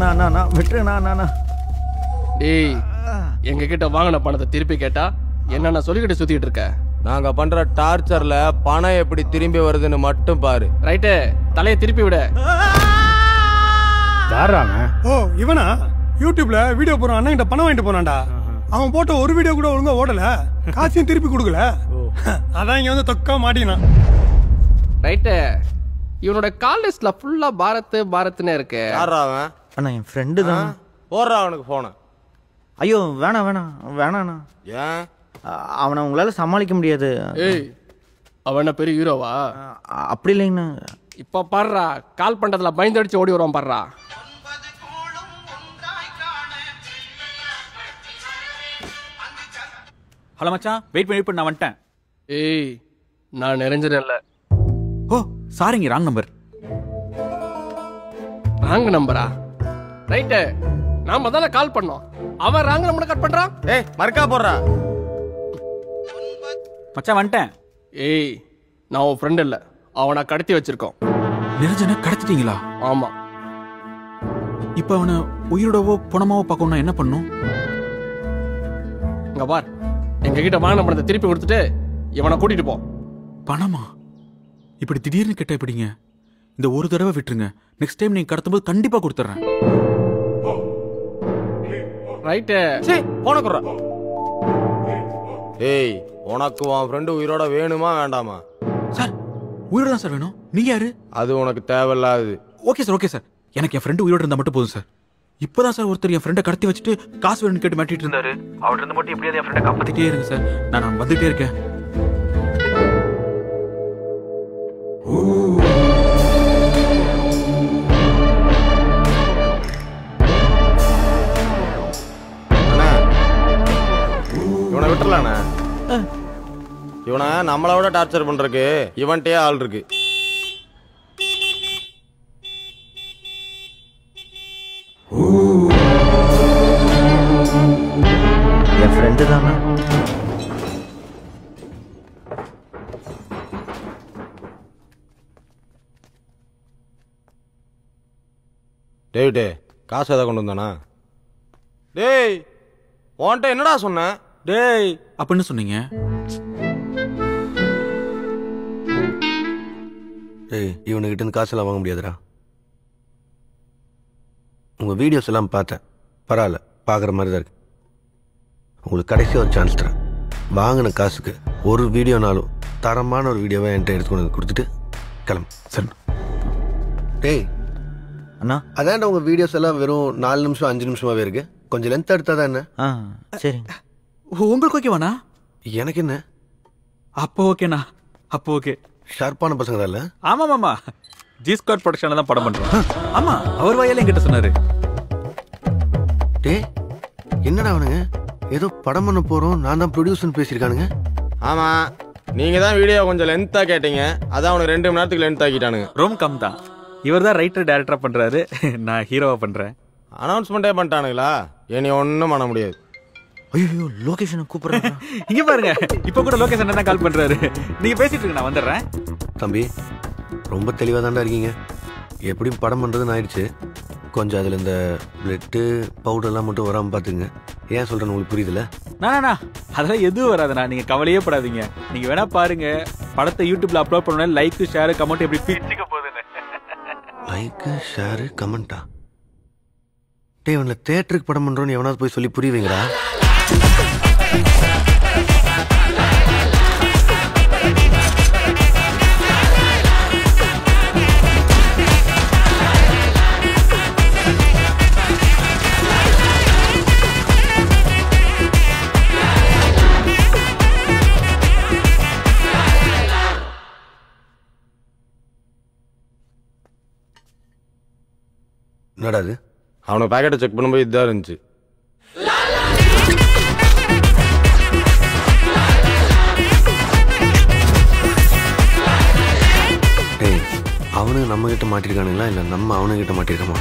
விட்டுருங்கண்ணா விட்டுருங்கண்ணா. டேய், எங்க கிட்ட வாங்கின பணத்தை திருப்பி கேட்டா என்ன சொல்லிக்கிட்டு சுத்திட்டு இருக்க? நாங்க பண்ற டார்ச்சர்ல பணம் எப்படி திரும்பி வருதுன்னு மட்டும் பாரு. ரைட்டு, தலையை திருப்பி விட. யாராங்க? ஓ இவனா? யூடியூப்ல வீடியோ போறான் அண்ணன் கிட்ட பணம் வாங்கிட்டு போனான்டா. அவன் போட்ட ஒரு வீடியோ கூட ஒழுங்கா ஓடல, காசையும் திருப்பி கொடுக்கல. அதான் இங்க வந்து தொக்கா மாட்டினான். ரைட்டு, இவனோட கால் லிஸ்ட்ல ஃபுல்லா பாரத்னு இருக்கு. யாரா அவன்? அண்ணா என் ஃப்ரெண்டு தான். போடுறா அவனுக்கு போன. ஐயோ வேணாண்ணா. ஏன்? அவனை உங்களால சமாளிக்க முடியாது. ஏய், அவன் என்ன பெரிய ஹீரோவா? அப்படி இல்லைங்கண்ணா. இப்ப பாடுறா, கால் பண்றதுல பயந்தடிச்சு ஓடி வருவான் பாடுறா. ஹலோ மச்சான், வெயிட் பண்ணி நான் வந்துட்டேன். ஏய், நான் நிறைஞ்சிடல. ஓ சாரிங்க, ராங் நம்பர். ராங் நம்பரா? ரைட்டு, நான் முதல்ல கால் பண்ணோம், அவன் ராங் நம்பரை கட் பண்றான். ஏய் மறக்கா போடுறா. மச்சான் வந்துட்டேன். ஏய், நான் உன் ஃப்ரெண்ட் இல்ல, அவனை கடத்தி வச்சிருக்கோம். நிரஞ்சனை கடத்திட்டீங்களா? ஆமா. இப்ப அவனை உயிரோடவோ பணமாவோ பார்க்கணும்னா என்ன பண்ணும்? இங்க பார், எங்க கிட்ட வாங்கின பணத்தை திருப்பி கொடுத்துட்டு இவனை கூட்டிட்டு போ. பணமா? இப்படி திடீர்னு கேட்ட எப்படிங்க? இந்த ஒரு தடவை விட்டுருங்க, நெக்ஸ்ட் டைம் நீங்க கடத்தும்போது கண்டிப்பா கொடுத்துறேன். ரைட்டு, போன குறா. ஏய், உனக்கு உன் ஃப்ரெண்டு உயிரோட வேணுமா வேண்டாமா? சார் உயிரோட தான் சார் வேணும். நீங்க யாரு? அது உனக்கு தேவையில்லாது. ஓகே சார், எனக்கு என் ஃப்ரெண்டு உயிரோட இருந்தா மட்டும் போதும் சார். இப்பதான் சார் ஒருத்தர் என் ஃப்ரெண்டை கடத்தி வச்சுட்டு காசு வேணும்னு கேட்டு மாட்டிட்டு இருந்தாரு. அவர்கிட்ட இருந்து மட்டும் எப்படியாவது என் ஃப்ரெண்டை காப்பாத்திட்டே இருங்க சார். நான் வந்துட்டே இருக்கேன். இவனை விட்டுறலாண்ணா. இவனை நம்மளோட டார்ச்சர் பண்றதுக்கு இவன்ட்டே ஆள் இருக்கு. என் ஃப்ரெண்டு தானா? டேவிட்டே, காசு எதாவது கொண்டு வந்தானா? டேய், உன்கிட்ட என்னடா சொன்ன? டேய் அப்படின்னு சொன்னீங்க. ஏய், இவனுக்கிட்ட இருந்து காசெல்லாம் வாங்க முடியாதுடா. உங்கள் வீடியோஸ் எல்லாம் பார்த்தேன், பரவாயில்ல, பார்க்குற மாதிரி தான் இருக்கு. உங்களுக்கு கடைசி ஒரு சான்ஸ் தரேன். வாங்கின காசுக்கு ஒரு வீடியோனாலும் தரமான ஒரு வீடியோவை என்கிட்ட எடுத்துக்கொண்டு கொடுத்துட்டு கிளம்பு. சரி. டேய் அண்ணா, அதான்டா உங்கள் வீடியோஸ் எல்லாம் வெறும் 4 நிமிஷம் 5 நிமிஷமாகவே இருக்கு. கொஞ்சம் லென்த் எடுத்தா தான் என்ன? சரிங்க. உங்களுக்கு ஓகேவாண்ணா? எனக்கு என்ன? அப்போ ஓகேண்ணா, அப்போ ஓகே. ஷார்ப்பான பசங்க தான் இல்லை? ஆமாம், ஜி ஸ்குவாட் ப்ரொடக்ஷன்ல தான் படம் பண்றோம். ஆமா, அவர் வாயால என்கிட்ட சொன்னாரு. டேய், என்னடா அவனுங்க ஏதோ படம் பண்ண போறோம், நான் தான் ப்ரொடியூசர்னு பேசியிருக்கானுங்க. ஆமா, நீங்க தான் வீடியோ கொஞ்சம் லென்த்தா கேட்டீங்க, அதான் அவனுக்கு 2 மணி நேரத்துக்கு லென்த் ஆக்கிட்டானுங்க. ரோம் கம் தான். இவர் தான் ரைட்டர் டைரக்டரா பண்றாரு, நான் ஹீரோவா பண்றேன். அனௌன்ஸ்மெண்டே பண்ணிட்டானுங்களா? இனி ஒன்றும் பண்ண முடியாது. ஐயோ, லொகேஷனை கூப்பிடுறாங்க. இங்க பாருங்க, இப்ப கூட லொகேஷன் தான் கால் பண்றாரு. நீங்க பேசிட்டு இருங்க, நான் வந்துடுறேன். தம்பி, ரொம்ப தெளிவாக தாண்டா இருக்கீங்க. எப்படியும் படம் பண்ணுறதுன்னு ஆயிடுச்சு. கொஞ்சம் அதில் இந்த பிளட்டு பவுடர்லாம் மட்டும் வராமல் பார்த்துங்க. ஏன் சொல்கிறேன்னு உங்களுக்கு புரியுதுல்ல? நானா அதெல்லாம் எதுவும் வராதுண்ணா, நீங்க கவலையே படாதீங்க. நீங்க வேணா பாருங்க, படத்தை யூடியூப்ல அப்லோட் பண்ண லைக் ஷேர் கமெண்ட் எப்படி பிரிச்சுக்க போகுதுன்னு. Like share கமெண்டா? டே, இவனை தேட்டருக்கு படம் பண்ணுறோன்னு எவனாவது போய் சொல்லி புரியுவீங்களா? என்னடா அது? அவனை பேக்கெட்டை செக் பண்ணும்போது இதுதான் இருந்துச்சு. டேய், அவனுக்கு நம்ம கிட்ட மாட்டிருக்கானுங்களா இல்லை நம்ம அவனுக்கிட்ட மாட்டிருக்கோமா?